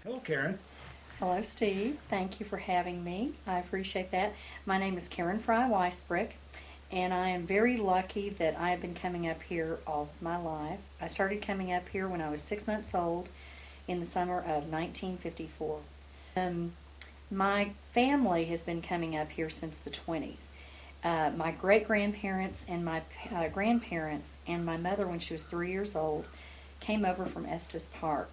Hello, Karen. Hello, Steve. Thank you for having me. I appreciate that. My name is Karen Fry Weisbrick, and I am very lucky that I have been coming up here all my life. I started coming up here when I was 6 months old in the summer of 1954. Um, my family has been coming up here since the 20s. My great grandparents and my grandparents and my mother, when she was 3 years old, came over from Estes Park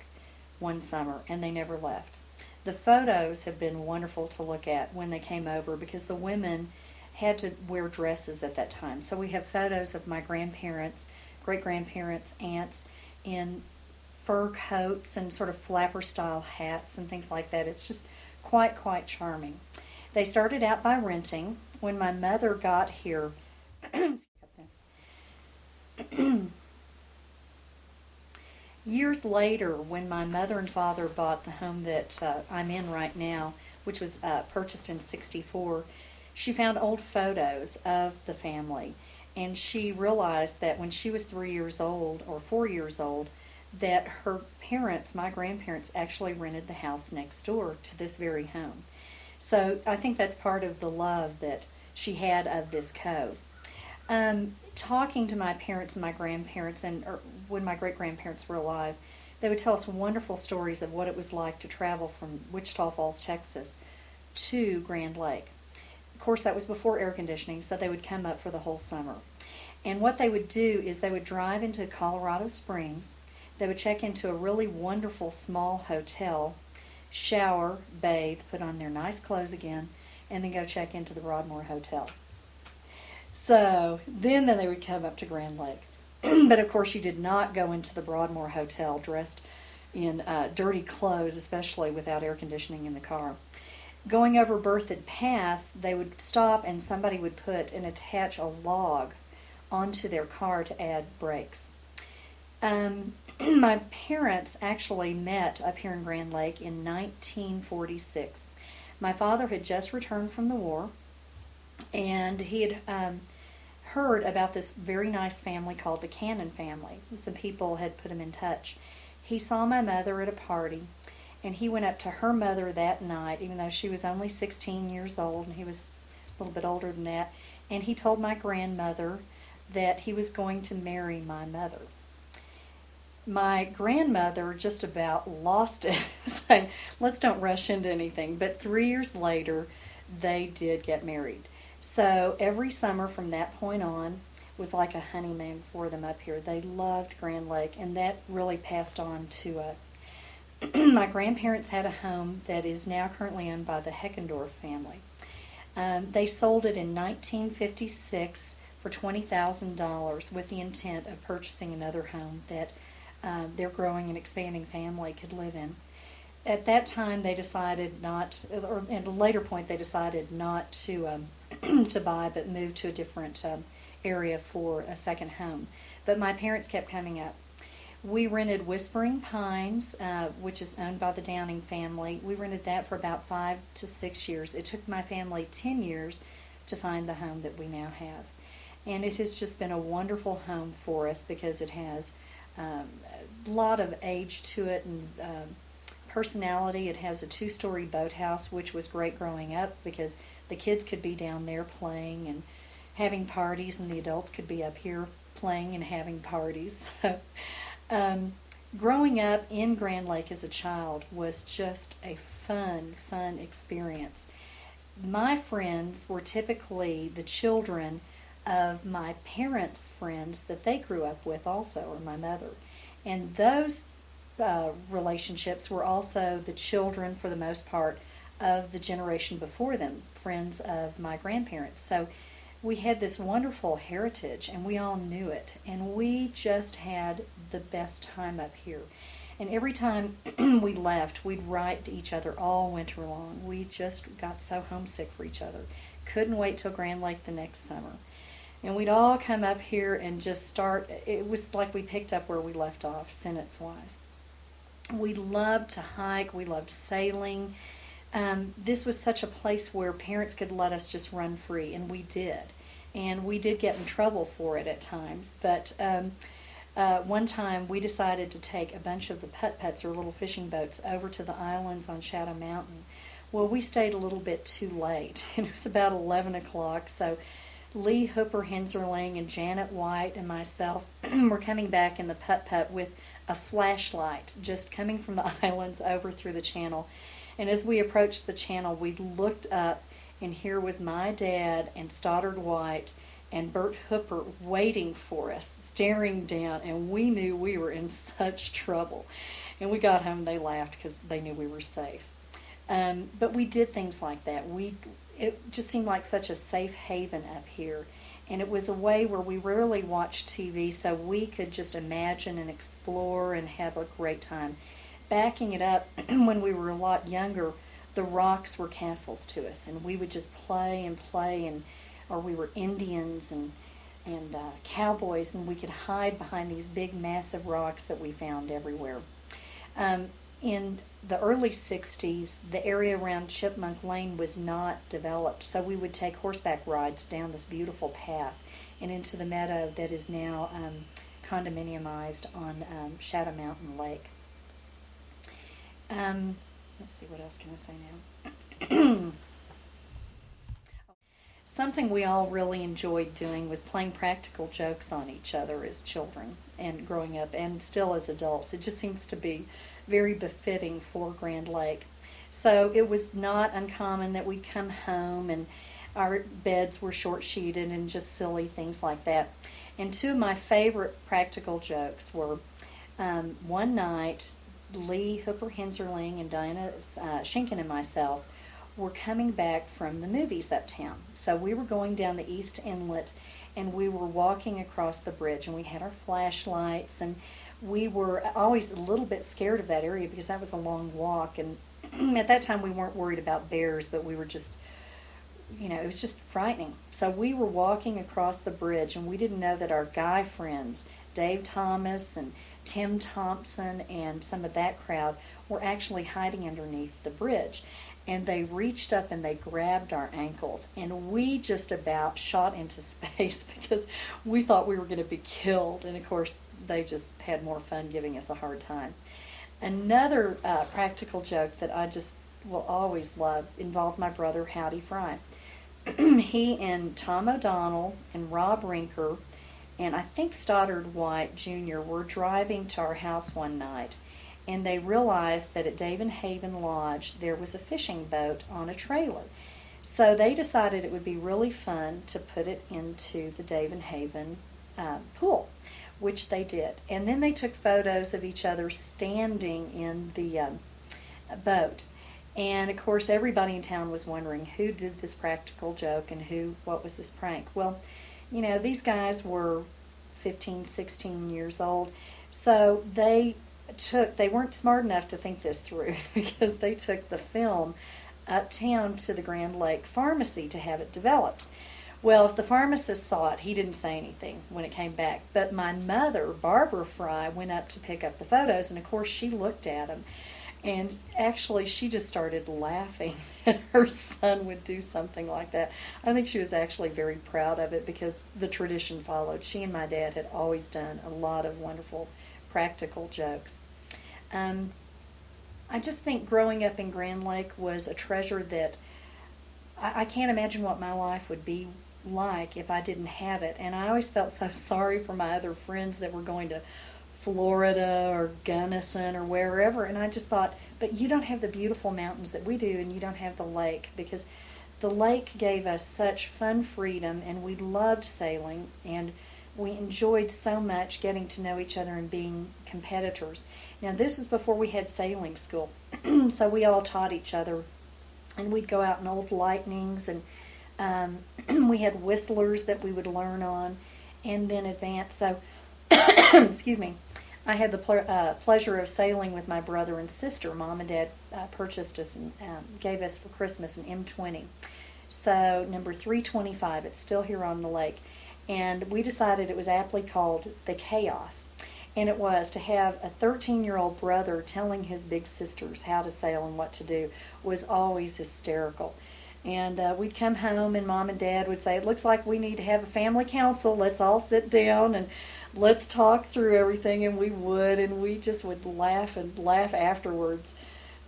one summer, and they never left. The photos have been wonderful to look at when they came over because the women had to wear dresses at that time. So we have photos of my grandparents, great grandparents, aunts in fur coats and sort of flapper style hats and things like that. It's just quite charming. They started out by renting. When my mother got here, years later, when my mother and father bought the home that I'm in right now, which was purchased in '64, she found old photos of the family. And she realized that when she was 3 years old or 4 years old, that her parents, my grandparents, actually rented the house next door to this very home. So I think that's part of the love that she had of this cove. Talking to my parents and my grandparents, and when my great grandparents were alive, they would tell us wonderful stories of what it was like to travel from Wichita Falls, Texas, to Grand Lake. Of course, that was before air conditioning, so they would come up for the whole summer. And what they would do is they would drive into Colorado Springs. They would check into a really wonderful small hotel, shower, bathe, put on their nice clothes again, and then go check into the Broadmoor Hotel. So then they would come up to Grand Lake. But of course, you did not go into the Broadmoor Hotel dressed in dirty clothes, especially without air conditioning in the car. Going over Berthoud Pass, they would stop and somebody would put and attach a log onto their car to add brakes. My parents actually met up here in Grand Lake in 1946. My father had just returned from the war, and he had heard about this very nice family called the Cannon family. Some people had put him in touch. He saw my mother at a party, and he went up to her mother that night, even though she was only 16 years old, and he was a little bit older than that, and he told my grandmother that he was going to marry my mother. My grandmother just about lost it, saying, let's don't rush into anything. But 3 years later, they did get married. So every summer from that point on was like a honeymoon for them up here. They loved Grand Lake, and that really passed on to us. My grandparents had a home that is now currently owned by the Heckendorf family. They sold it in 1956 for $20,000 with the intent of purchasing another home that their growing and expanding family could live in. At that time, they decided not, or at a later point, they decided not to to buy, but move to a different area for a second home. But my parents kept coming up. We rented Whispering Pines, which is owned by the Downing family. We rented that for about 5 to 6 years. It took my family 10 years to find the home that we now have. And it has just been a wonderful home for us because it has a lot of age to it and personality. It has a 2-story boathouse, which was great growing up because the kids could be down there playing and having parties, and the adults could be up here playing and having parties. So, growing up in Grand Lake as a child was just a fun experience. My friends were typically the children of my parents' friends that they grew up with also, or my mother. And those relationships were also the children, for the most part, of the generation before them, friends of my grandparents. So we had this wonderful heritage, and we all knew it. And we just had the best time up here. And every time we left, we'd write to each other all winter long. We just got so homesick for each other. Couldn't wait till Grand Lake the next summer. And we'd all come up here and just start. It was like we picked up where we left off, sentence-wise. We loved to hike. We loved sailing. This was such a place where parents could let us just run free, and we did. And we did get in trouble for it at times. But One time we decided to take a bunch of the putt-putts or little fishing boats over to the islands on Shadow Mountain. Well, we stayed a little bit too late, and it was about 11 o'clock, so Lee Hooper Henserling and Janet White and myself were coming back in the putt-putt with a flashlight just coming from the islands over through the channel. And as we approached the channel, we looked up, and here was my dad and Stoddard White and Bert Hooper waiting for us, staring down, and we knew we were in such trouble. And we got home, they laughed because they knew we were safe. But we did things like that. It just seemed like such a safe haven up here. And it was a way where we rarely watched TV, so we could just imagine and explore and have a great time. Backing it up, when we were a lot younger, the rocks were castles to us, and we would just play, and or we were Indians and cowboys, and we could hide behind these big, massive rocks that we found everywhere. In the early 60s, the area around Chipmunk Lane was not developed, so we would take horseback rides down this beautiful path and into the meadow that is now condominiumized on Shadow Mountain Lake. Let's see, what else can I say now? Something we all really enjoyed doing was playing practical jokes on each other as children and growing up, and still as adults. It just seems to be very befitting for Grand Lake. So it was not uncommon that we'd come home and our beds were short-sheeted and just silly things like that. And two of my favorite practical jokes were one night, Lee Hooper Henserling and Diana Schinken and myself were coming back from the movies uptown. So we were going down the East Inlet, and we were walking across the bridge, and we had our flashlights, and we were always a little bit scared of that area because that was a long walk, and at that time we weren't worried about bears, but we were just, it was just frightening. So we were walking across the bridge, and we didn't know that our guy friends, Dave Thomas and Tim Thompson and some of that crowd, were actually hiding underneath the bridge. And they reached up and they grabbed our ankles, and we just about shot into space because we thought we were going to be killed. And of course, they just had more fun giving us a hard time. Another practical joke that I just will always love involved my brother, Howdy Fry. He and Tom O'Donnell and Rob Rinker and I think Stoddard White Jr. were driving to our house one night, and they realized that at Dave and Haven Lodge there was a fishing boat on a trailer. So they decided it would be really fun to put it into the Dave and Haven pool, which they did. And then they took photos of each other standing in the boat. And of course everybody in town was wondering who did this practical joke and what was this prank. Well, these guys were 15, 16 years old, so they weren't smart enough to think this through because they took the film uptown to the Grand Lake Pharmacy to have it developed. Well, if the pharmacist saw it, he didn't say anything when it came back. But my mother, Barbara Fry, went up to pick up the photos, and of course she looked at them. And actually she just started laughing that her son would do something like that. I think she was actually very proud of it because the tradition followed. She and my dad had always done a lot of wonderful practical jokes. I just think growing up in Grand Lake was a treasure that I can't imagine what my life would be like if I didn't have it. And I always felt so sorry for my other friends that were going to Florida or Gunnison or wherever, and I just thought, but you don't have the beautiful mountains that we do, and you don't have the lake, because the lake gave us such fun freedom, and we loved sailing, and we enjoyed so much getting to know each other and being competitors. Now, this is before we had sailing school, so we all taught each other, and we'd go out in old lightnings, and we had whistlers that we would learn on, and then advance. So, excuse me, I had the pleasure of sailing with my brother and sister. Mom and Dad purchased us and gave us for Christmas an M20. So number 325, it's still here on the lake. And we decided it was aptly called the Chaos. And it was to have a 13-year-old brother telling his big sisters how to sail and what to do was always hysterical. And we'd come home and Mom and Dad would say, it looks like we need to have a family council. Let's all sit down and let's talk through everything, and we would, and we just would laugh and laugh afterwards.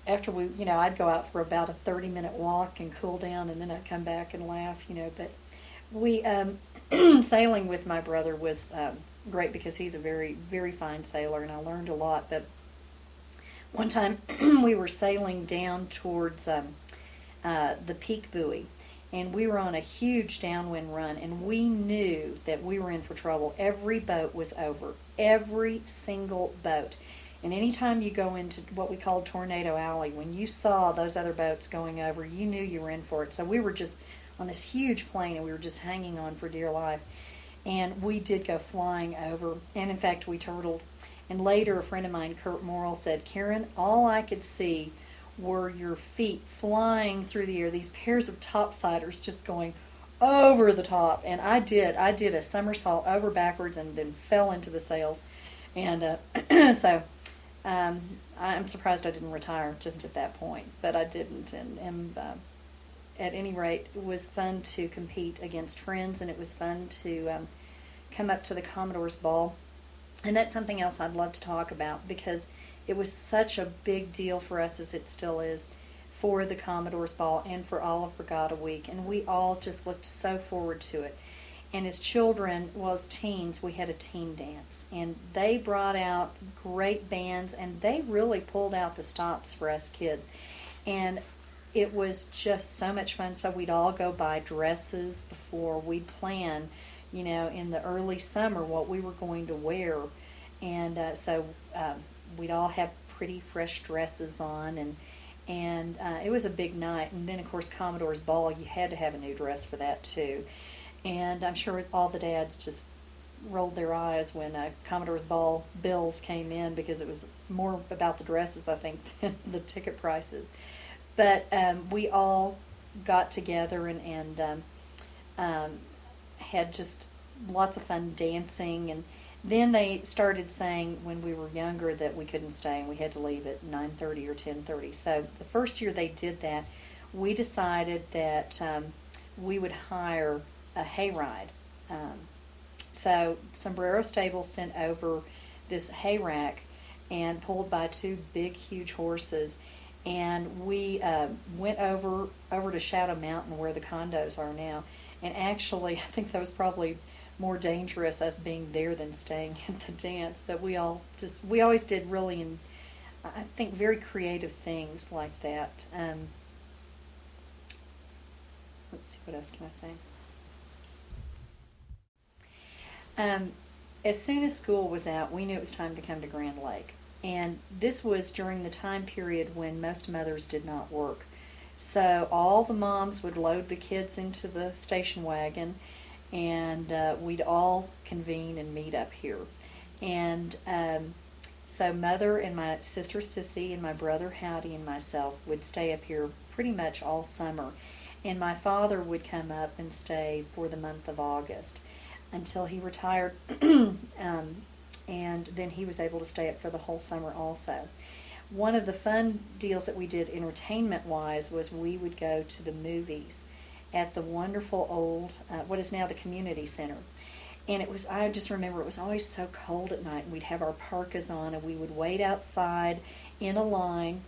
After we, I'd go out for about a 30-minute walk and cool down, and then I'd come back and laugh, but we, sailing with my brother was great because he's a very, very fine sailor, and I learned a lot. But one time we were sailing down towards the Peak Buoy, and we were on a huge downwind run, and we knew that we were in for trouble. Every boat was over, every single boat. And anytime you go into what we called Tornado Alley, when you saw those other boats going over, you knew you were in for it. So we were just on this huge plane, and we were just hanging on for dear life. And we did go flying over, and in fact we turtled. And later a friend of mine, Kurt Morrill, said, Karen, all I could see were your feet flying through the air, these pairs of topsiders just going over the top. And I did a somersault over backwards and then fell into the sails. And so I'm surprised I didn't retire just at that point, but I didn't. And at any rate, it was fun to compete against friends, and it was fun to come up to the Commodore's Ball. And that's something else I'd love to talk about, because it was such a big deal for us, as it still is, for the Commodore's Ball and for all of Regatta Week. And we all just looked so forward to it. And as children, well, as teens, we had a team dance. And they brought out great bands, and they really pulled out the stops for us kids. And it was just so much fun. So we'd all go buy dresses before we'd plan, in the early summer what we were going to wear. And so we'd all have pretty fresh dresses on, and it was a big night. And then, of course, Commodore's Ball, you had to have a new dress for that, too. And I'm sure all the dads just rolled their eyes when Commodore's Ball bills came in, because it was more about the dresses, I think, than the ticket prices. But we all got together and had just lots of fun dancing. And then they started saying when we were younger that we couldn't stay and we had to leave at 9:30 or 10:30. So the first year they did that, we decided that we would hire a hayride. So Sombrero Stables sent over this hay rack and pulled by two big, huge horses. And we went over to Shadow Mountain, where the condos are now. And actually, I think that was probably more dangerous, us being there, than staying at the dance. But we always did really, I think, very creative things like that. Let's see, what else can I say? As soon as school was out, we knew it was time to come to Grand Lake. And this was during the time period when most mothers did not work. So all the moms would load the kids into the station wagon, and we'd all convene and meet up here. And so Mother and my sister Sissy and my brother Howdy and myself would stay up here pretty much all summer. And my father would come up and stay for the month of August until he retired. And then he was able to stay up for the whole summer also. One of the fun deals that we did entertainment-wise was we would go to the movies at the wonderful old, what is now the community center. And I just remember it was always so cold at night, and we'd have our parkas on, and we would wait outside in a line,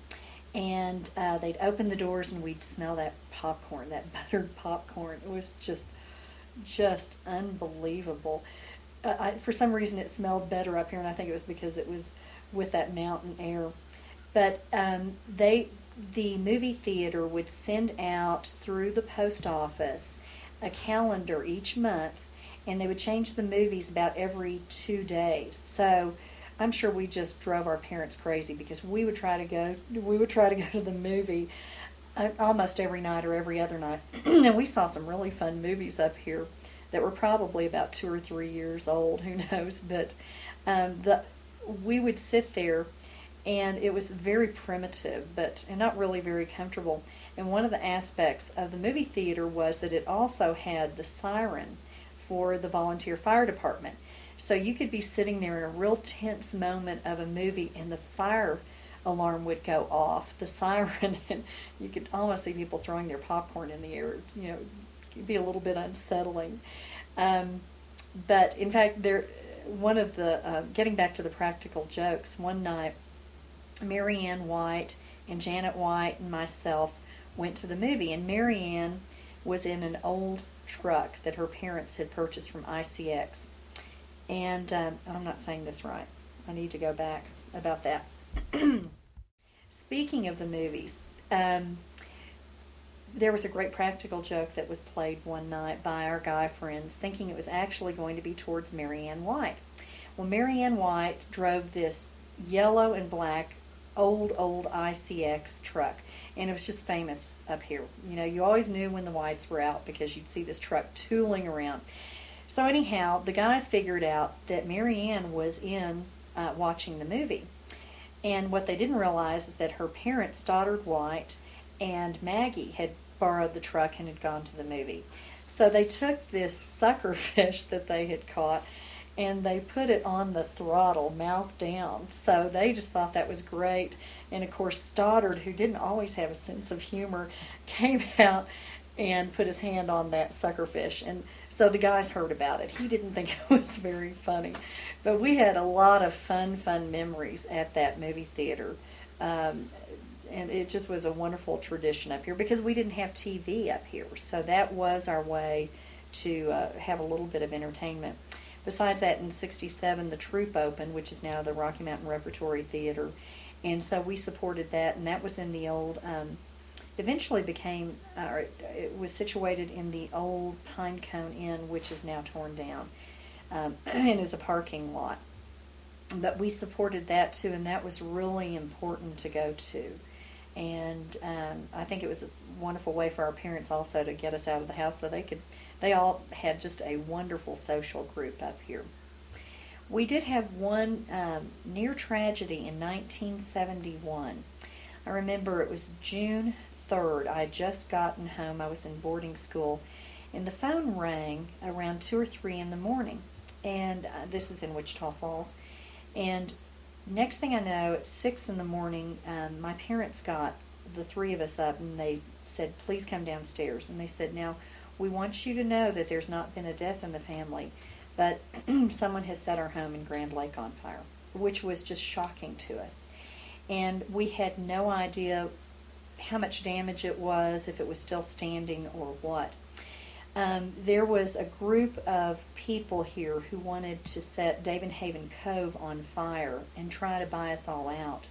and they'd open the doors, and we'd smell that popcorn, that buttered popcorn. It was just unbelievable. For some reason it smelled better up here, and I think it was because it was with that mountain air. But the movie theater would send out through the post office a calendar each month, and they would change the movies about every 2 days. So I'm sure we just drove our parents crazy, because we would try to go to the movie almost every night or every other night. And we saw some really fun movies up here that were probably about 2 or 3 years old, who knows. But we would sit there, and it was very primitive, and not really very comfortable. And one of the aspects of the movie theater was that it also had the siren for the volunteer fire department. So you could be sitting there in a real tense moment of a movie, and the fire alarm would go off, the siren, and you could almost see people throwing their popcorn in the air. It'd be a little bit unsettling. But in fact, one of the, getting back to the practical jokes, one night, Marianne White and Janet White and myself went to the movie, and Marianne was in an old truck that her parents had purchased from ICX. And I'm not saying this right. I need to go back about that. Speaking of the movies, there was a great practical joke that was played one night by our guy friends, thinking it was actually going to be towards Marianne White. Well, Marianne White drove this yellow and black old ICX truck, and it was just famous up here. You know, you always knew when the Whites were out because you'd see this truck tooling around. So anyhow, the guys figured out that Marianne was in watching the movie. And what they didn't realize is that her parents, Stoddard White and Maggie, had borrowed the truck and had gone to the movie. So they took this sucker fish that they had caught and they put it on the throttle, mouth down. So they just thought that was great. And of course, Stoddard, who didn't always have a sense of humor, came out and put his hand on that sucker fish. And so the guys heard about it. He didn't think it was very funny. But we had a lot of fun memories at that movie theater. And it just was a wonderful tradition up here because we didn't have TV up here. So that was our way to have a little bit of entertainment. Besides that, in '67, the Troupe opened, which is now the Rocky Mountain Repertory Theater. And so we supported that, and that was in the old, eventually became, it was situated in the old Pinecone Inn, which is now torn down, and is a parking lot. But we supported that too, and that was really important to go to. And I think it was a wonderful way for our parents also to get us out of the house so they all had just a wonderful social group up here. We did have one near tragedy in 1971. I remember it was June 3rd. I had just gotten home. I was in boarding school, and the phone rang around 2 or 3 in the morning. And this is in Wichita Falls. And next thing I know, at 6 in the morning, my parents got the 3 of us up, and they said, please come downstairs. And they said, now, we want you to know that there's not been a death in the family, but someone has set our home in Grand Lake on fire, which was just shocking to us. And we had no idea how much damage it was, if it was still standing or what. There was a group of people here who wanted to set David Haven Cove on fire and try to buy us all out,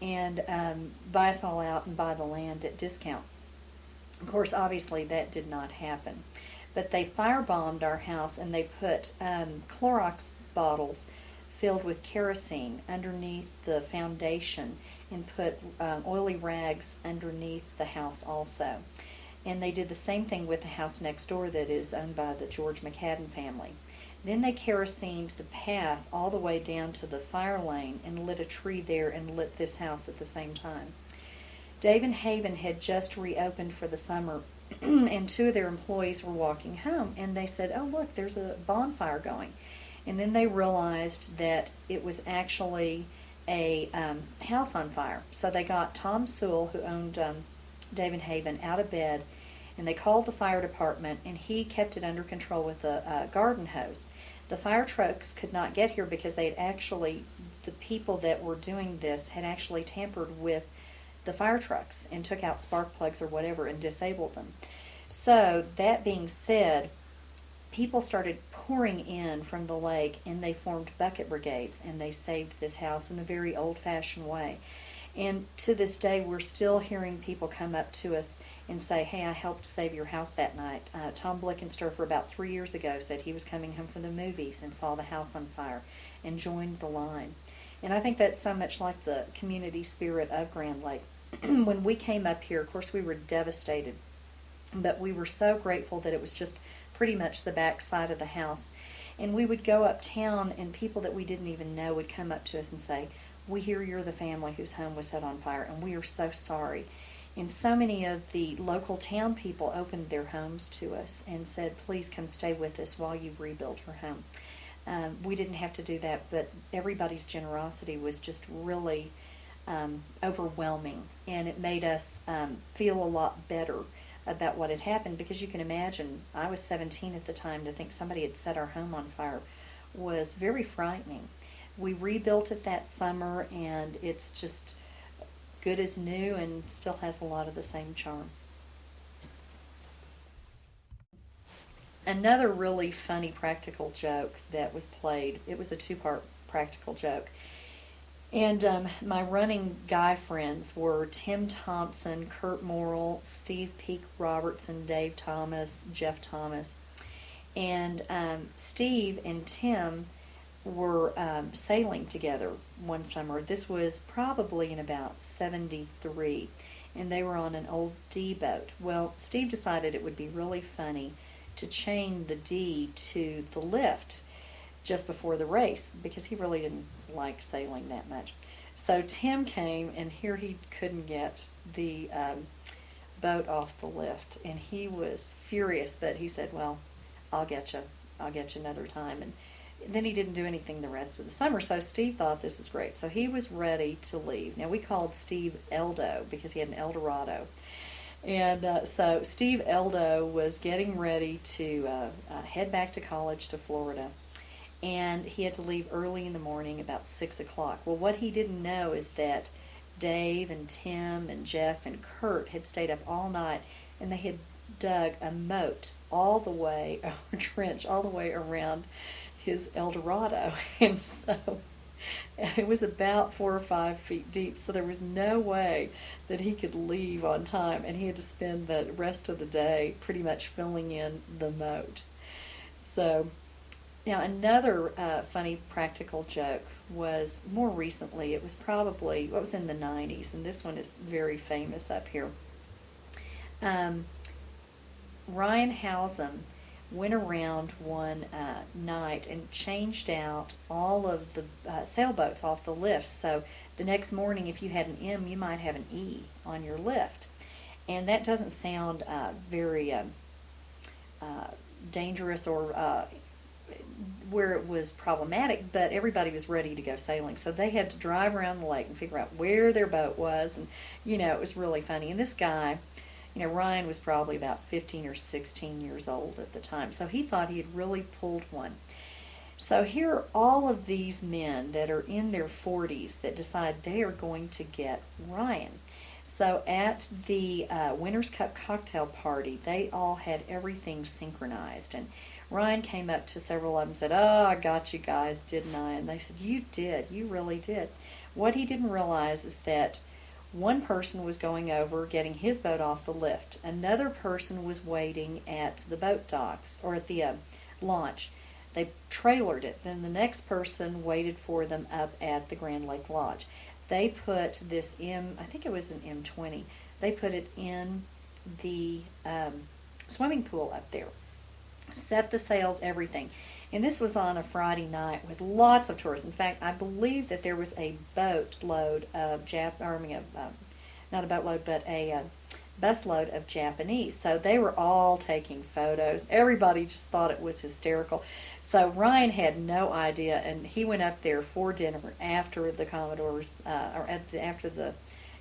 and buy the land at discount. Of course, obviously, that did not happen. But they firebombed our house, and they put Clorox bottles filled with kerosene underneath the foundation and put oily rags underneath the house also. And they did the same thing with the house next door that is owned by the George McCadden family. Then they kerosened the path all the way down to the fire lane and lit a tree there and lit this house at the same time. David Haven had just reopened for the summer, and 2 of their employees were walking home, and they said, oh, look, there's a bonfire going. And then they realized that it was actually a house on fire. So they got Tom Sewell, who owned David Haven, out of bed, and they called the fire department, and he kept it under control with a garden hose. The fire trucks could not get here because the people that were doing this had actually tampered with the fire trucks and took out spark plugs or whatever and disabled them. So that being said, people started pouring in from the lake, and they formed bucket brigades, and they saved this house in a very old-fashioned way. And to this day, we're still hearing people come up to us and say, hey, I helped save your house that night. Tom Blickensturfer about 3 years ago said he was coming home from the movies and saw the house on fire and joined the line. And I think that's so much like the community spirit of Grand Lake. When we came up here, of course, we were devastated, but we were so grateful that it was just pretty much the back side of the house. And we would go uptown, and people that we didn't even know would come up to us and say, we hear you're the family whose home was set on fire, and we are so sorry. And so many of the local town people opened their homes to us and said, please come stay with us while you rebuild your home. We didn't have to do that, but everybody's generosity was just really overwhelming, and it made us feel a lot better about what had happened, because you can imagine, I was 17 at the time, to think somebody had set our home on fire was very frightening. We rebuilt it that summer, and it's just good as new and still has a lot of the same charm. Another really funny practical joke that was played, it was a two-part practical joke. And my running guy friends were Tim Thompson, Kurt Morrill, Steve Peak Robertson, Dave Thomas, Jeff Thomas. And Steve and Tim were sailing together one summer. This was probably in about 73, and they were on an old D boat. Well, Steve decided it would be really funny to chain the D to the lift just before the race because he really didn't like sailing that much. So Tim came, and here he couldn't get the boat off the lift, and he was furious, but he said, well, I'll get you another time. And then he didn't do anything the rest of the summer, so Steve thought this was great. So he was ready to leave. Now, we called Steve Eldo because he had an Eldorado. And so Steve Eldo was getting ready to head back to college to Florida. And he had to leave early in the morning, about 6 o'clock. Well, what he didn't know is that Dave and Tim and Jeff and Kurt had stayed up all night, and they had dug a moat all the way, a trench all the way around his Eldorado. And so it was about 4 or 5 feet deep, so there was no way that he could leave on time, and he had to spend the rest of the day pretty much filling in the moat. So, now another funny practical joke was more recently. It was probably, it was in the 90s, and this one is very famous up here. Ryan Housen went around one night and changed out all of the sailboats off the lifts. So the next morning, if you had an M, you might have an E on your lift. And that doesn't sound very dangerous or where it was problematic, but everybody was ready to go sailing. So they had to drive around the lake and figure out where their boat was. And, it was really funny. And this guy, Ryan was probably about 15 or 16 years old at the time, so he thought he had really pulled one. So here are all of these men that are in their 40s that decide they are going to get Ryan. So at the Winners Cup cocktail party, they all had everything synchronized, and Ryan came up to several of them and said, "Oh, I got you guys, didn't I?" And they said, "You did, you really did." What he didn't realize is that one person was going over, getting his boat off the lift. Another person was waiting at the boat docks, or at the launch. They trailered it. Then the next person waited for them up at the Grand Lake Lodge. They put this I think it was an M20, they put it in the swimming pool up there. Set the sails, everything. And this was on a Friday night with lots of tourists. In fact, I believe that there was a boatload of not a boatload, but a busload of Japanese. So they were all taking photos. Everybody just thought it was hysterical. So Ryan had no idea, and he went up there for dinner after the Commodore's, after the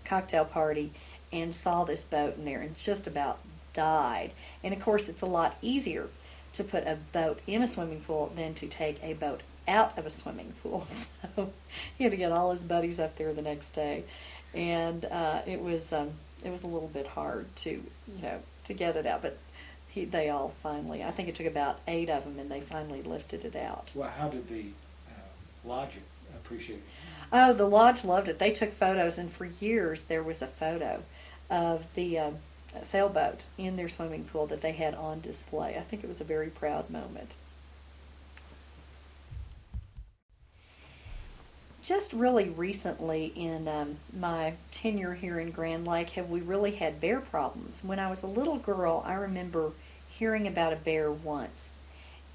cocktail party, and saw this boat in there and just about died. And of course, it's a lot easier to put a boat in a swimming pool than to take a boat out of a swimming pool. So he had to get all his buddies up there the next day, and it was a little bit hard to get it out. But they all finally, I think it took about 8 of them, and they finally lifted it out. Well, how did the lodge appreciate it? Oh, the lodge loved it. They took photos, and for years there was a photo of the sailboat in their swimming pool that they had on display. I think it was a very proud moment. Just really recently in my tenure here in Grand Lake have we really had bear problems. When I was a little girl, I remember hearing about a bear once.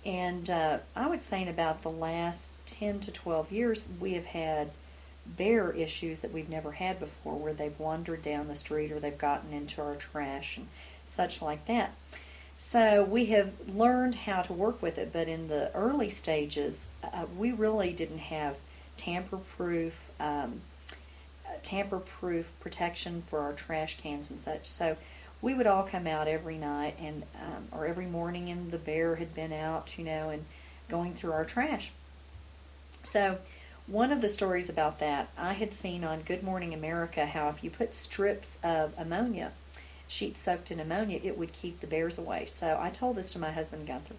And I would say in about the last 10 to 12 years, we have had bear issues that we've never had before, where they've wandered down the street or they've gotten into our trash and such like that. So we have learned how to work with it, but in the early stages, we really didn't have tamper-proof protection for our trash cans and such. So we would all come out every night and or every morning, and the bear had been out, and going through our trash. So, one of the stories about that, I had seen on Good Morning America how if you put strips of ammonia, sheets soaked in ammonia, it would keep the bears away. So, I told this to my husband Gunther.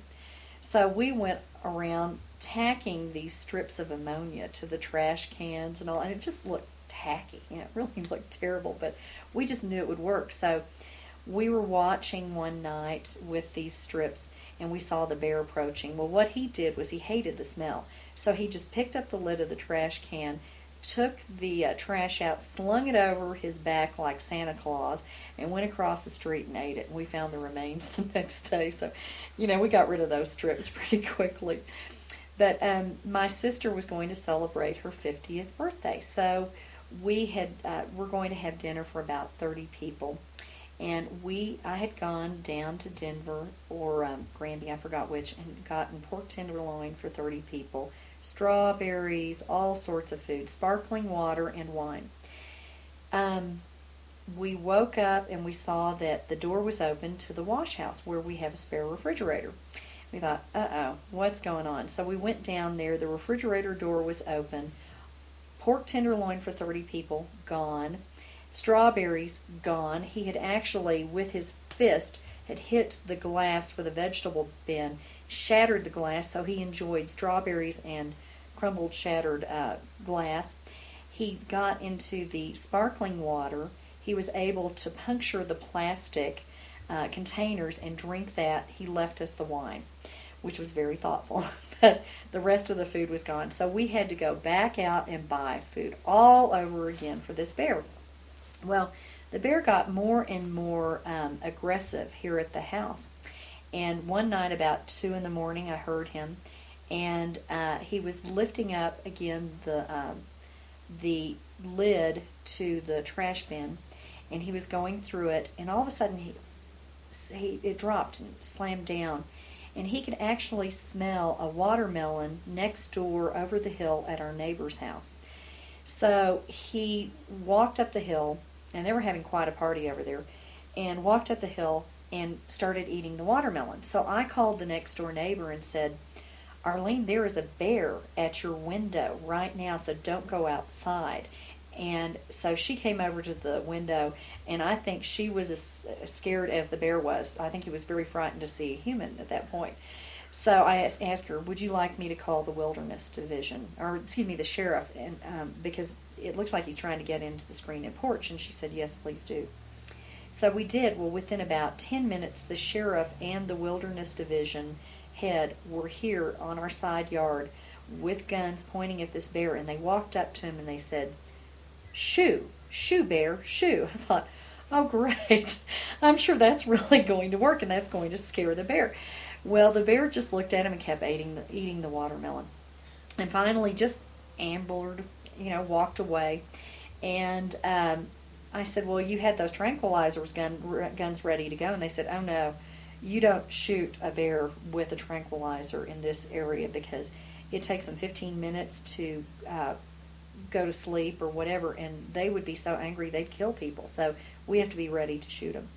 So, we went around tacking these strips of ammonia to the trash cans and all, and it just looked tacky. It really looked terrible, but we just knew it would work. So, we were watching one night with these strips and we saw the bear approaching. Well, what he did was he hated the smell. So he just picked up the lid of the trash can, took the trash out, slung it over his back like Santa Claus, and went across the street and ate it. And we found the remains the next day. So, we got rid of those strips pretty quickly. But my sister was going to celebrate her 50th birthday. So we're going to have dinner for about 30 people. And I had gone down to Denver or Granby, I forgot which, and gotten pork tenderloin for 30 people, strawberries, all sorts of food, sparkling water, and wine. We woke up and we saw that the door was open to the wash house where we have a spare refrigerator. We thought, uh-oh, what's going on? So we went down there. The refrigerator door was open. Pork tenderloin for 30 people, gone. Strawberries, gone. He had actually, with his fist, had hit the glass for the vegetable bin, shattered the glass, so he enjoyed strawberries and crumbled, shattered glass. He got into the sparkling water. He was able to puncture the plastic containers and drink that. He left us the wine, which was very thoughtful. But the rest of the food was gone. So we had to go back out and buy food all over again for this bear. Well, the bear got more and more aggressive here at the house. And one night about 2 in the morning, I heard him, and he was lifting up again the lid to the trash bin, and he was going through it, and all of a sudden it dropped and slammed down. And he could actually smell a watermelon next door over the hill at our neighbor's house. So he walked up the hill, and they were having quite a party over there, and walked up the hill and started eating the watermelon. So I called the next door neighbor and said, Arlene, there is a bear at your window right now, so don't go outside. And so she came over to the window, and I think she was as scared as the bear was. I think he was very frightened to see a human at that point. So I asked her, would you like me to call the wilderness division, or excuse me, the sheriff, and because it looks like he's trying to get into the screened-in porch. And she said, yes, please do. So we did. Well, within about 10 minutes, the sheriff and the wilderness division head were here on our side yard with guns pointing at this bear, and they walked up to him and they said, shoo, shoo, bear, shoo. I thought, oh, great. I'm sure that's really going to work, and that's going to scare the bear. Well, the bear just looked at him and kept eating the watermelon. And finally just ambled, walked away. And I said, well, you had those tranquilizers guns ready to go. And they said, oh, no, you don't shoot a bear with a tranquilizer in this area because it takes them 15 minutes to go to sleep or whatever, and they would be so angry they'd kill people. So we have to be ready to shoot them.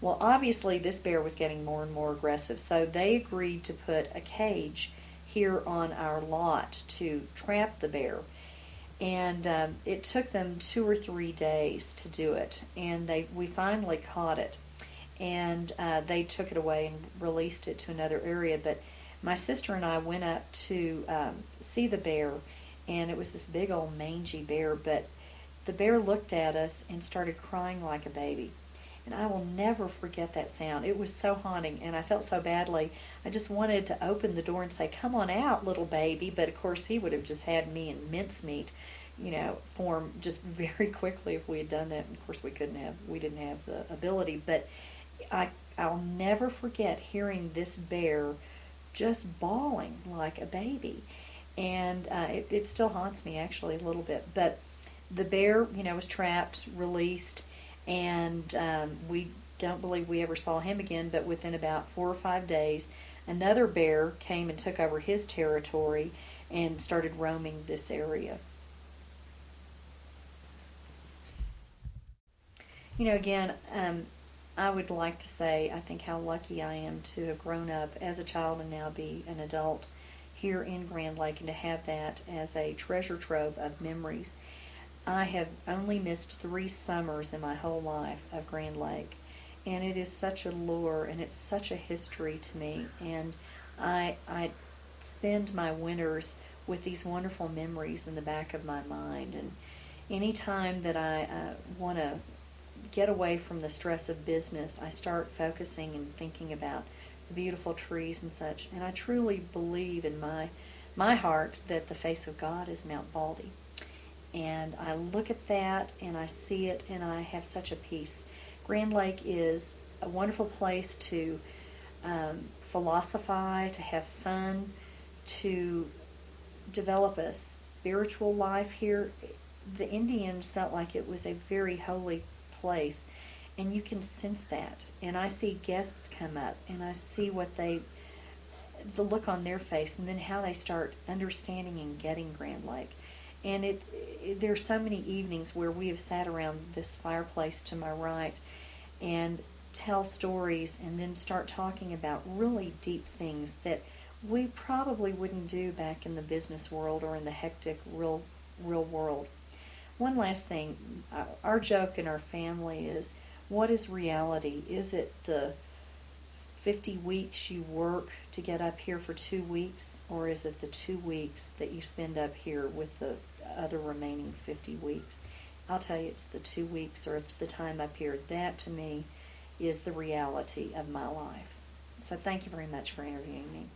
Well, obviously this bear was getting more and more aggressive, so they agreed to put a cage here on our lot to trap the bear. And it took them 2 or 3 days to do it, and we finally caught it. And they took it away and released it to another area. But my sister and I went up to see the bear, and it was this big old mangy bear. But the bear looked at us and started crying like a baby. And I will never forget that sound. It was so haunting, and I felt so badly. I just wanted to open the door and say, come on out, little baby. But, of course, he would have just had me in mincemeat, form just very quickly if we had done that. And, of course, we didn't have the ability. But I'll never forget hearing this bear just bawling like a baby. And it still haunts me, actually, a little bit. But the bear, was trapped, released, and we don't believe we ever saw him again. But within about 4 or 5 days, another bear came and took over his territory and started roaming this area. Again, I would like to say I think how lucky I am to have grown up as a child and now be an adult here in Grand Lake and to have that as a treasure trove of memories. I have only missed 3 summers in my whole life of Grand Lake, and it is such a lure and it's such a history to me. And I spend my winters with these wonderful memories in the back of my mind. And any time that I want to get away from the stress of business, I start focusing and thinking about the beautiful trees and such. And I truly believe in my heart that the face of God is Mount Baldy. And I look at that and I see it and I have such a peace. Grand Lake is a wonderful place to philosophize, to have fun, to develop a spiritual life here. The Indians felt like it was a very holy place, and you can sense that. And I see guests come up, and I see the look on their face, and then how they start understanding and getting Grand Lake. And there's so many evenings where we have sat around this fireplace to my right and tell stories and then start talking about really deep things that we probably wouldn't do back in the business world or in the hectic real world. One last thing, our joke in our family is, what is reality? Is it the 50 weeks you work to get up here for 2 weeks, or is it the 2 weeks that you spend up here with the other remaining 50 weeks? I'll tell you, it's the 2 weeks, or it's the time up here. That, to me, is the reality of my life. So thank you very much for interviewing me.